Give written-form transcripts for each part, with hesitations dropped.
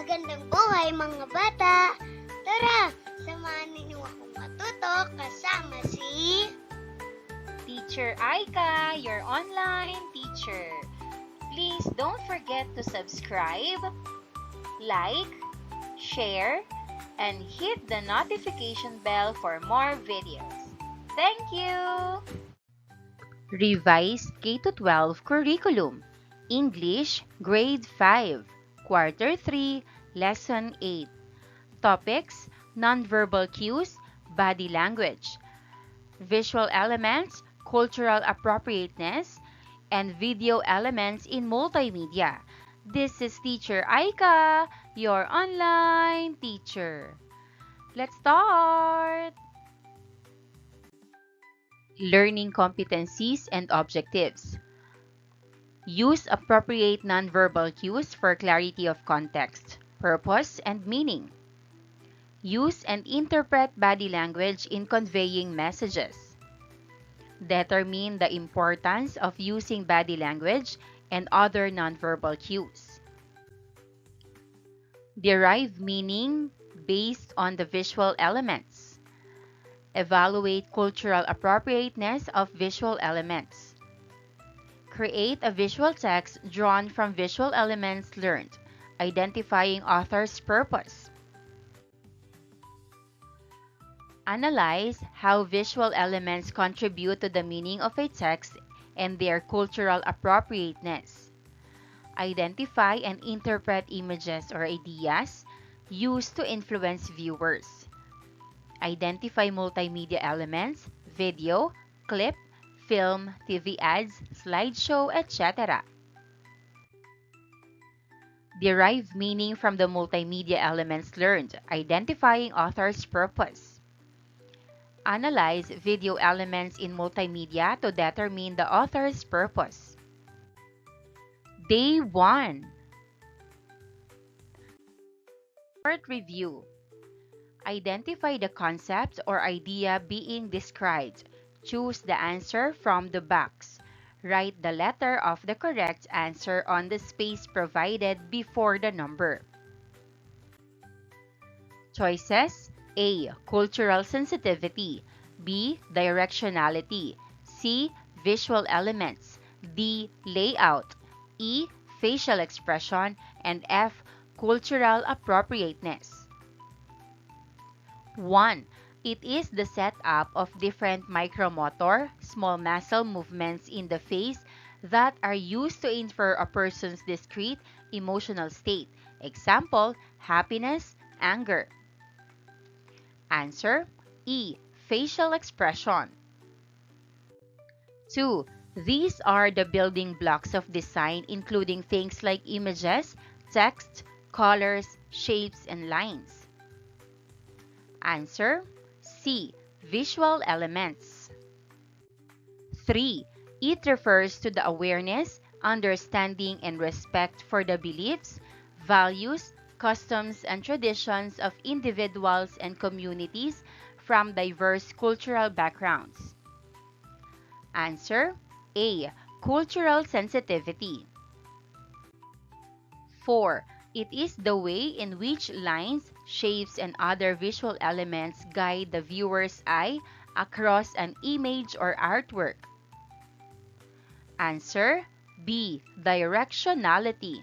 Magandang buhay mga bata! Tara, samahan ninyo akong matuto kasama si Teacher Aika, your online teacher. Please don't forget to subscribe, like, share, and hit the notification bell for more videos. Thank you! Revised K-12 Curriculum English Grade 5 Quarter 3 Lesson 8 Topics: Nonverbal cues, body language, visual elements, cultural appropriateness, and video elements in multimedia. This is Teacher Aika, your online teacher. Let's start! Learning competencies and objectives. Use appropriate nonverbal cues for clarity of context, purpose, and meaning. Use and interpret body language in conveying messages. Determine the importance of using body language and other nonverbal cues. Derive meaning based on the visual elements. Evaluate cultural appropriateness of visual elements. Create a visual text drawn from visual elements learned, identifying author's purpose. Analyze how visual elements contribute to the meaning of a text and their cultural appropriateness. Identify and interpret images or ideas used to influence viewers. Identify multimedia elements, video, clip, film, TV ads, slideshow, etc. Derive meaning from the multimedia elements learned, identifying author's purpose. Analyze video elements in multimedia to determine the author's purpose. Day 1. Short review. Identify the concept or idea being described. Choose the answer from the box. Write the letter of the correct answer on the space provided before the number. Choices: A. Cultural sensitivity, B. Directionality, C. Visual elements, D. Layout, E. Facial expression, and F. Cultural appropriateness. 1. It is the setup of different micromotor, small muscle movements in the face that are used to infer a person's discrete emotional state. Example: happiness, anger. Answer: E. Facial expression. 2. These are the building blocks of design, including things like images, text, colors, shapes, and lines. Answer: C. Visual elements. 3. It refers to the awareness, understanding, and respect for the beliefs, values, customs, and traditions of individuals and communities from diverse cultural backgrounds. Answer: A. Cultural sensitivity. 4. It is the way in which lines, shapes, and other visual elements guide the viewer's eye across an image or artwork. Answer: B. Directionality.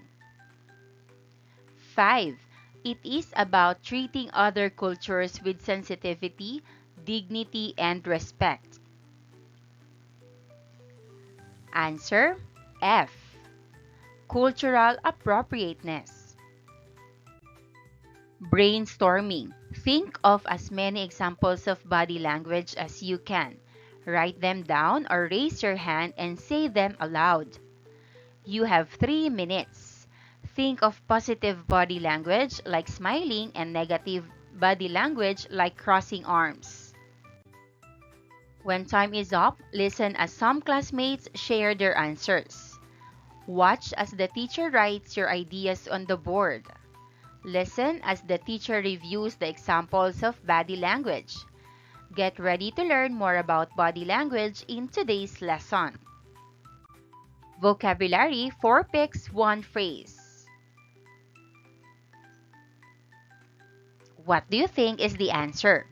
5. It is about treating other cultures with sensitivity, dignity, and respect. Answer: F. Cultural appropriateness. Brainstorming. Think of as many examples of body language as you can. Write them down or raise your hand and say them aloud. You have 3 minutes. Think of positive body language like smiling and negative body language like crossing arms. When time is up, listen as some classmates share their answers. Watch as the teacher writes your ideas on the board. Listen as the teacher reviews the examples of body language. Get ready to learn more about body language in today's lesson. Vocabulary 4 picks 1 phrase. What do you think is the answer?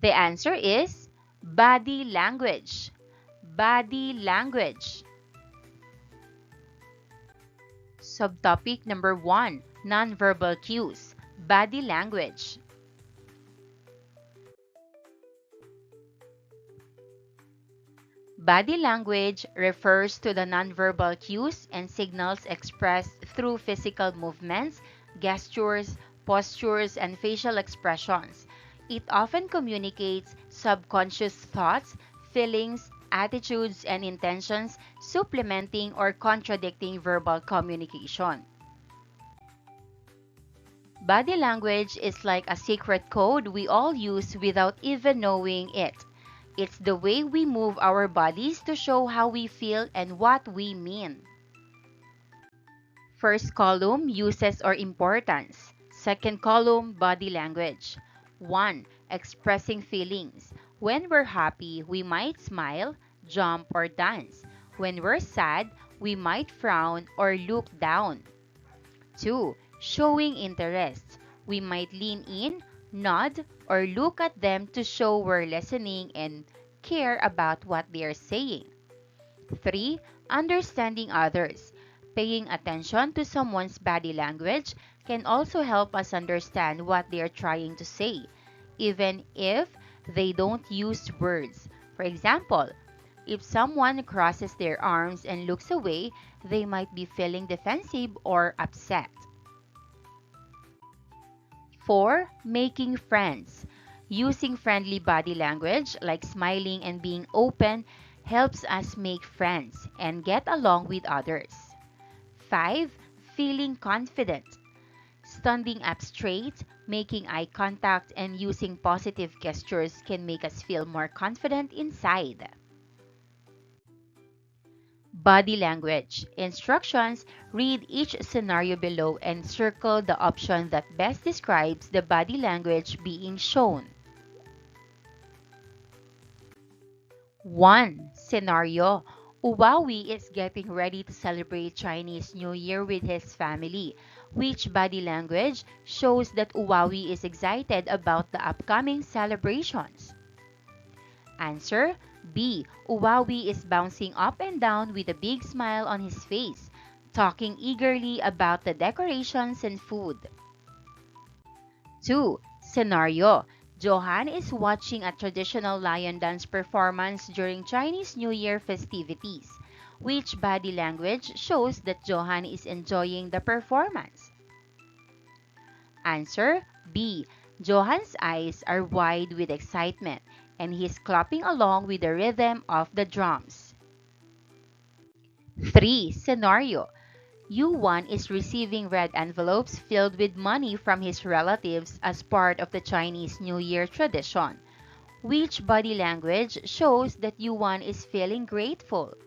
The answer is body language. Body language. Subtopic number 1, nonverbal cues. Body language. Body language refers to the nonverbal cues and signals expressed through physical movements, gestures, postures, and facial expressions. It often communicates subconscious thoughts, feelings, attitudes, and intentions, supplementing or contradicting verbal communication. Body language is like a secret code we all use without even knowing it. It's the way we move our bodies to show how we feel and what we mean. First column, uses or importance. Second column, body language. 1. Expressing feelings. When we're happy, we might smile, jump, or dance. When we're sad, we might frown or look down. 2. Showing interest. We might lean in, nod, or look at them to show we're listening and care about what they're saying. 3. Understanding others. Paying attention to someone's body language can also help us understand what they're trying to say, even if they don't use words. For example, if someone crosses their arms and looks away, they might be feeling defensive or upset. 4. Making friends. Using friendly body language like smiling and being open helps us make friends and get along with others. 5. Feeling confident. Standing up straight, making eye contact, and using positive gestures can make us feel more confident inside. Body language. Instructions: read each scenario below and circle the option that best describes the body language being shown. 1. Scenario: Uwawi is getting ready to celebrate Chinese New Year with his family. Which body language shows that Uwawi is excited about the upcoming celebrations? Answer: B. Uwawi is bouncing up and down with a big smile on his face, talking eagerly about the decorations and food. 2. Scenario: Johan is watching a traditional lion dance performance during Chinese New Year festivities. Which body language shows that Johan is enjoying the performance? Answer: B. Johan's eyes are wide with excitement, and he's clapping along with the rhythm of the drums. 3. Scenario: Yuan is receiving red envelopes filled with money from his relatives as part of the Chinese New Year tradition. Which body language shows that Yuan is feeling grateful?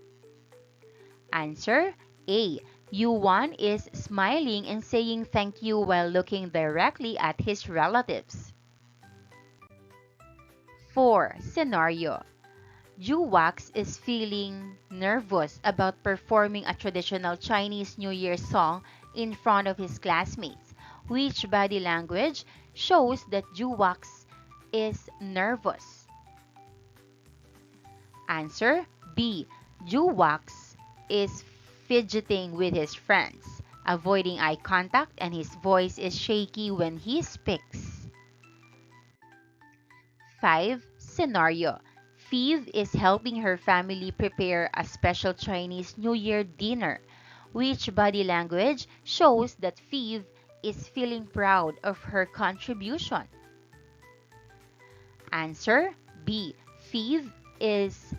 Answer: A. Yuan is smiling and saying thank you while looking directly at his relatives. 4. Scenario: Juwax is feeling nervous about performing a traditional Chinese New Year song in front of his classmates. Which body language shows that Juwax is nervous? Answer: B. Juwax is fidgeting with his friends, avoiding eye contact, and his voice is shaky when he speaks. 5. Scenario: Fiv is helping her family prepare a special Chinese New Year dinner. Which body language shows that Fiv is feeling proud of her contribution? Answer: B. Fiv is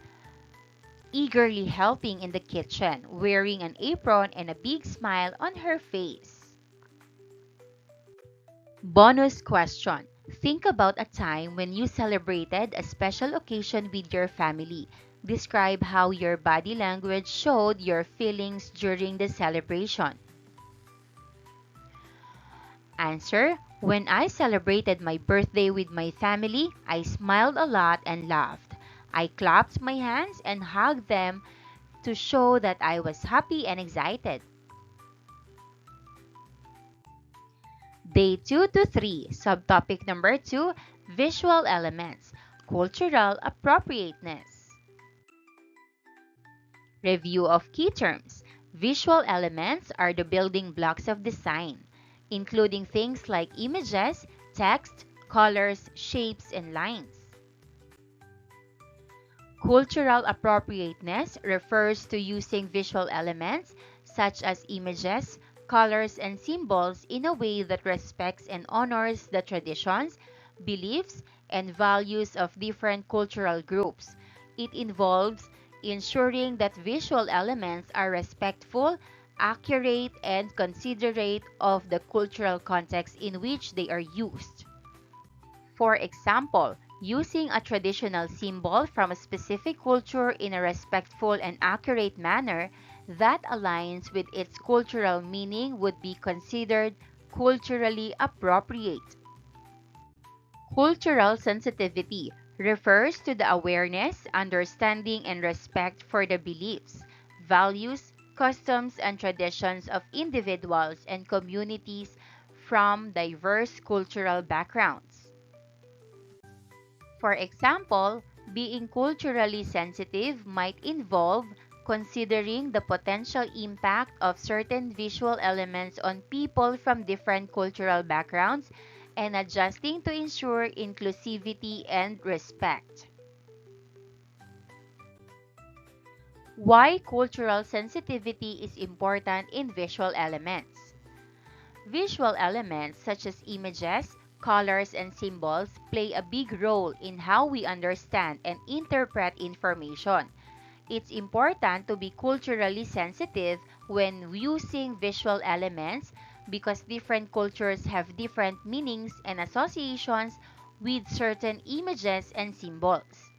eagerly helping in the kitchen, wearing an apron and a big smile on her face. Bonus question. Think about a time when you celebrated a special occasion with your family. Describe how your body language showed your feelings during the celebration. Answer: When I celebrated my birthday with my family, I smiled a lot and laughed. I clapped my hands and hugged them to show that I was happy and excited. Day 2 to 3, subtopic number 2, visual elements, cultural appropriateness. Review of key terms. Visual elements are the building blocks of design, including things like images, text, colors, shapes, and lines. Cultural appropriateness refers to using visual elements such as images, colors, and symbols in a way that respects and honors the traditions, beliefs, and values of different cultural groups. It involves ensuring that visual elements are respectful, accurate, and considerate of the cultural context in which they are used. For example, using a traditional symbol from a specific culture in a respectful and accurate manner that aligns with its cultural meaning would be considered culturally appropriate. Cultural sensitivity refers to the awareness, understanding, and respect for the beliefs, values, customs, and traditions of individuals and communities from diverse cultural backgrounds. For example, being culturally sensitive might involve considering the potential impact of certain visual elements on people from different cultural backgrounds and adjusting to ensure inclusivity and respect. Why cultural sensitivity is important in visual elements? Visual elements such as images, colors, and symbols play a big role in how we understand and interpret information. It's important to be culturally sensitive when using visual elements because different cultures have different meanings and associations with certain images and symbols.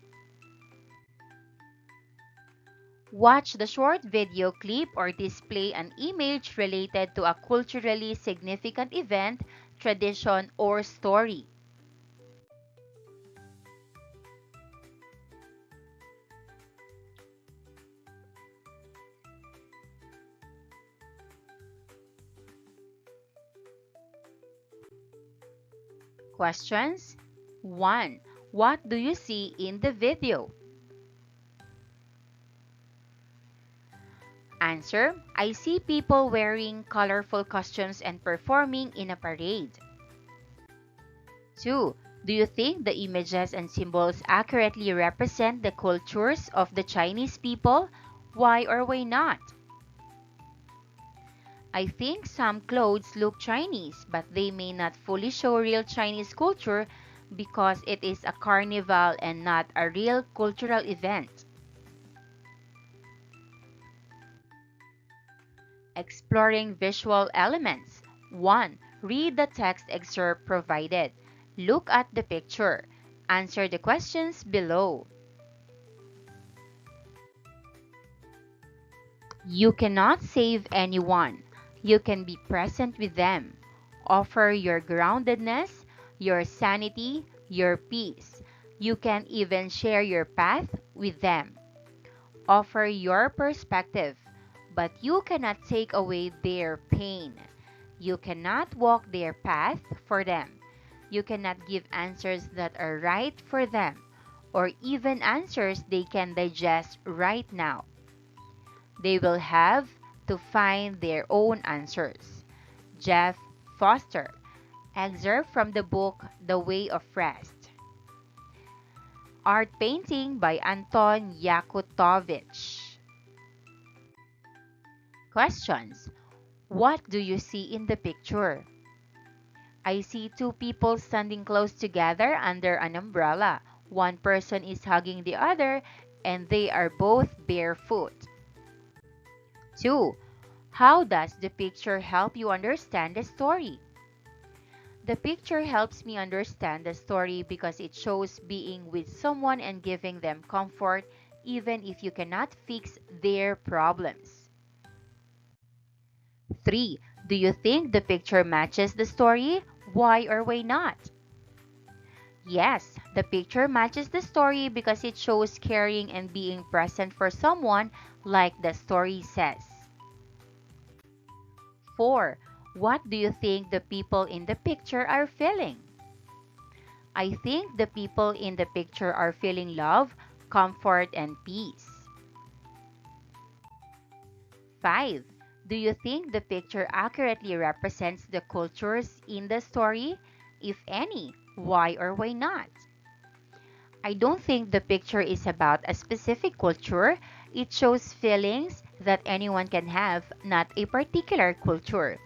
Watch the short video clip or display an image related to a culturally significant event, tradition, or story. Questions 1. What do you see in the video? Answer, I see people wearing colorful costumes and performing in a parade. 2. Do you think the images and symbols accurately represent the cultures of the Chinese people? Why or why not? I think some clothes look Chinese, but they may not fully show real Chinese culture because it is a carnival and not a real cultural event. Exploring visual elements. 1. Read the text excerpt provided. Look at the picture. Answer the questions below. You cannot save anyone. You can be present with them. Offer your groundedness, your sanity, your peace. You can even share your path with them. Offer your perspective, but you cannot take away their pain. You cannot walk their path for them. You cannot give answers that are right for them, or even answers they can digest right now. They will have to find their own answers. Jeff Foster. Excerpt from the book The Way of Rest. Art painting by Anton Yakutovich. Questions. What do you see in the picture? I see two people standing close together under an umbrella. One person is hugging the other and they are both barefoot. 2. How does the picture help you understand the story? The picture helps me understand the story because it shows being with someone and giving them comfort even if you cannot fix their problems. 3. Do you think the picture matches the story? Why or why not? Yes, the picture matches the story because it shows caring and being present for someone like the story says. 4. What do you think the people in the picture are feeling? I think the people in the picture are feeling love, comfort, and peace. 5. Do you think the picture accurately represents the cultures in the story? If any, why or why not? I don't think the picture is about a specific culture. It shows feelings that anyone can have, not a particular culture.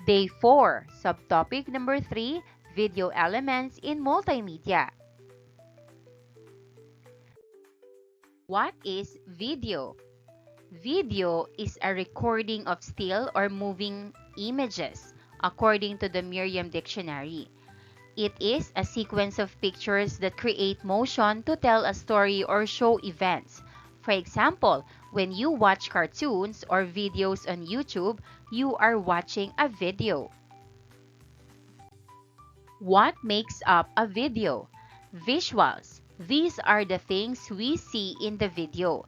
Day 4, subtopic number 3, video elements in multimedia. What is video? Video is a recording of still or moving images, according to the Merriam Dictionary. It is a sequence of pictures that create motion to tell a story or show events. For example, when you watch cartoons or videos on YouTube, you are watching a video. What makes up a video? Visuals. These are the things we see in the video.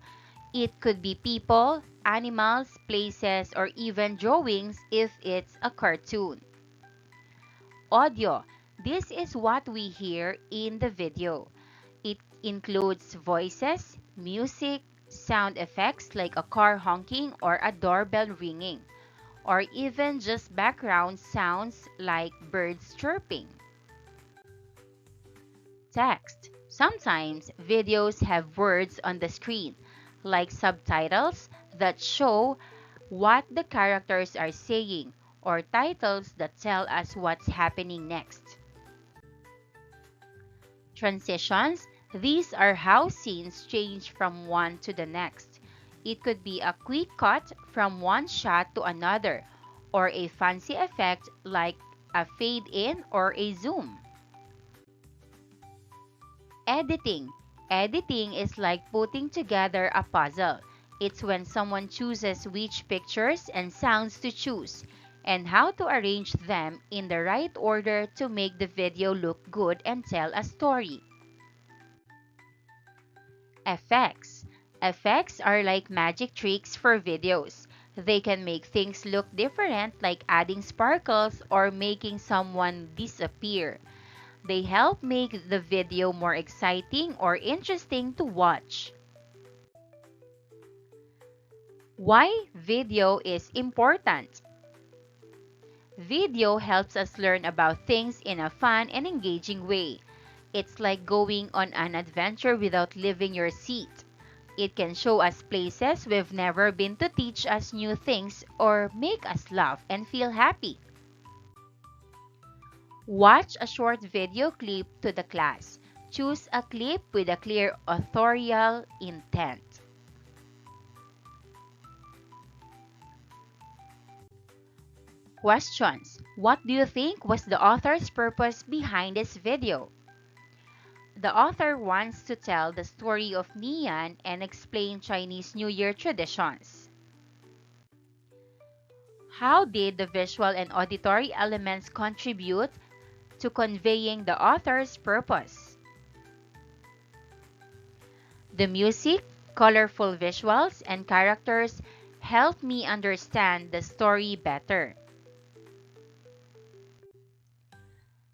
It could be people, animals, places, or even drawings if it's a cartoon. Audio. This is what we hear in the video. It includes voices, music, sound effects like a car honking or a doorbell ringing, or even just background sounds like birds chirping. Text. Sometimes videos have words on the screen, like subtitles that show what the characters are saying, or titles that tell us what's happening next. Transitions. These are how scenes change from one to the next. It could be a quick cut from one shot to another, or a fancy effect like a fade in or a zoom. Editing. Editing is like putting together a puzzle. It's when someone chooses which pictures and sounds to choose and how to arrange them in the right order to make the video look good and tell a story. Effects. Effects are like magic tricks for videos. They can make things look different, like adding sparkles or making someone disappear. They help make the video more exciting or interesting to watch. Why video is important? Video helps us learn about things in a fun and engaging way. It's like going on an adventure without leaving your seat. It can show us places we've never been to teach us new things or make us laugh and feel happy. Watch a short video clip to the class. Choose a clip with a clear authorial intent. Questions. What do you think was the author's purpose behind this video? The author wants to tell the story of Nian and explain Chinese New Year traditions. How did the visual and auditory elements contribute to conveying the author's purpose? The music, colorful visuals, and characters help me understand the story better.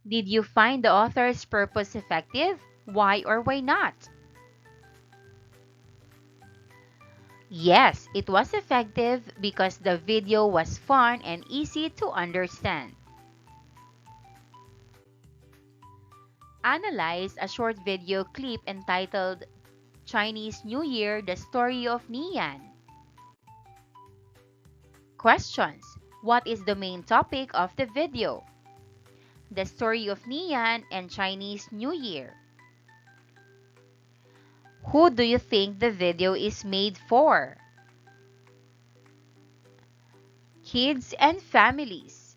Did you find the author's purpose effective? Why or why not? Yes, it was effective because the video was fun and easy to understand. Analyze a short video clip entitled Chinese New Year, The Story of Nian. Questions. What is the main topic of the video? The story of Nian and Chinese New Year. Who do you think the video is made for? Kids and families.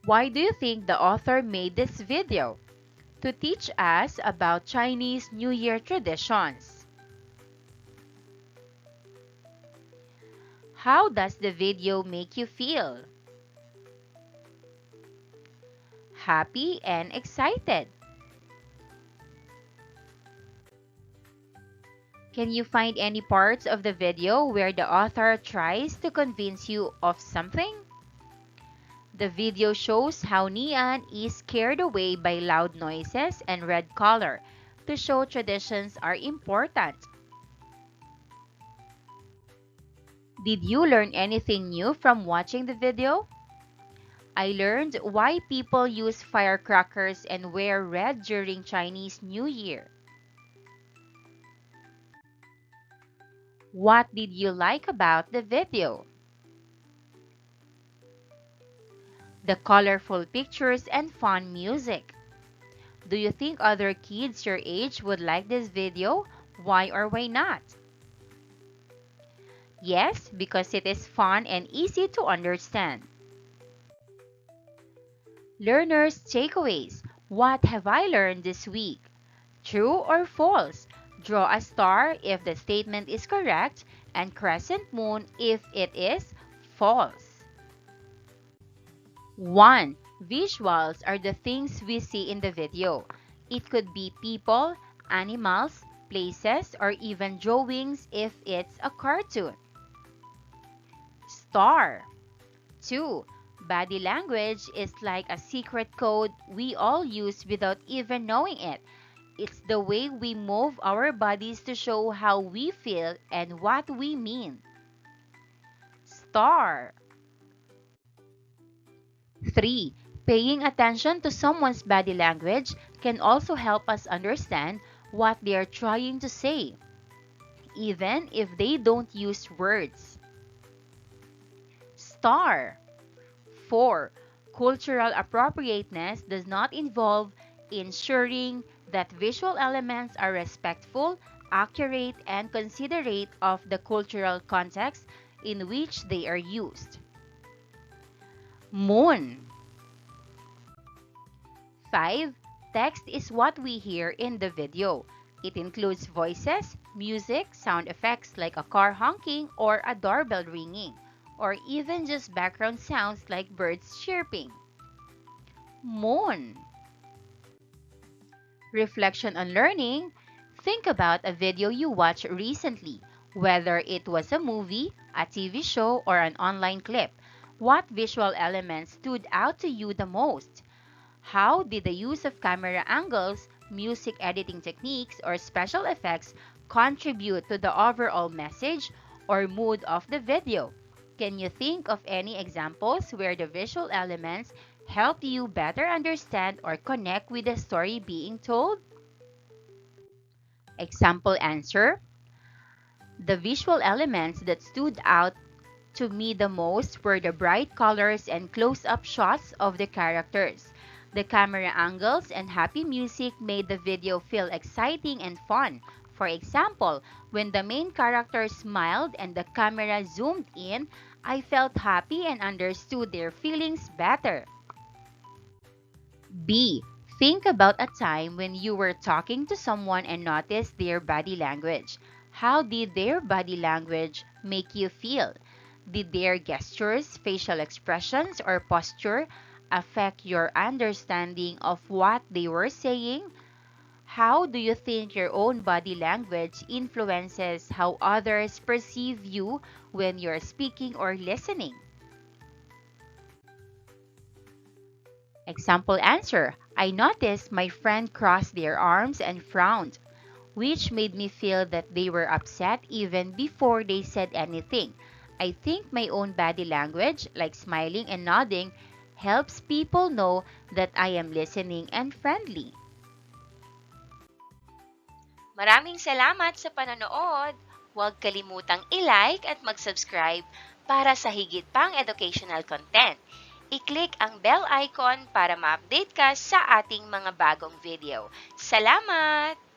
Why do you think the author made this video? To teach us about Chinese New Year traditions. How does the video make you feel? Happy and excited. Can you find any parts of the video where the author tries to convince you of something? The video shows how Nian is scared away by loud noises and red color to show traditions are important. Did you learn anything new from watching the video? I learned why people use firecrackers and wear red during Chinese New Year. What did you like about the video? The colorful pictures and fun music. Do you think other kids your age would like this video? Why or why not? Yes, because it is fun and easy to understand. Learners' takeaways. What have I learned this week? True or false? Draw a star if the statement is correct and crescent moon if it is false. 1. Visuals are the things we see in the video. It could be people, animals, places, or even drawings if it's a cartoon. Star. 2. Body language is like a secret code we all use without even knowing it. It's the way we move our bodies to show how we feel and what we mean. Star. 3. Paying attention to someone's body language can also help us understand what they are trying to say, even if they don't use words. Star. 4. Cultural appropriateness does not involve ensuring that visual elements are respectful, accurate, and considerate of the cultural context in which they are used. Moon. 5. Text is what we hear in the video. It includes voices, music, sound effects like a car honking or a doorbell ringing, or even just background sounds like birds chirping. Moon. Reflection on learning. Think about a video you watched recently, whether it was a movie, a TV show, or an online clip. What visual elements stood out to you the most? How did the use of camera angles, music editing techniques, or special effects contribute to the overall message or mood of the video? Can you think of any examples where the visual elements help you better understand or connect with the story being told? Example answer. The visual elements that stood out to me the most were the bright colors and close-up shots of the characters. The camera angles and happy music made the video feel exciting and fun. For example, when the main character smiled and the camera zoomed in, I felt happy and understood their feelings better. B. Think about a time when you were talking to someone and noticed their body language. How did their body language make you feel? Did their gestures, facial expressions, or posture affect your understanding of what they were saying? How do you think your own body language influences how others perceive you when you're speaking or listening? Example answer. I noticed my friend crossed their arms and frowned, which made me feel that they were upset even before they said anything. I think my own body language, like smiling and nodding, helps people know that I am listening and friendly. Maraming salamat sa panonood! Huwag kalimutang i-like at mag-subscribe para sa higit pang educational content. I-click ang bell icon para ma-update ka sa ating mga bagong video. Salamat!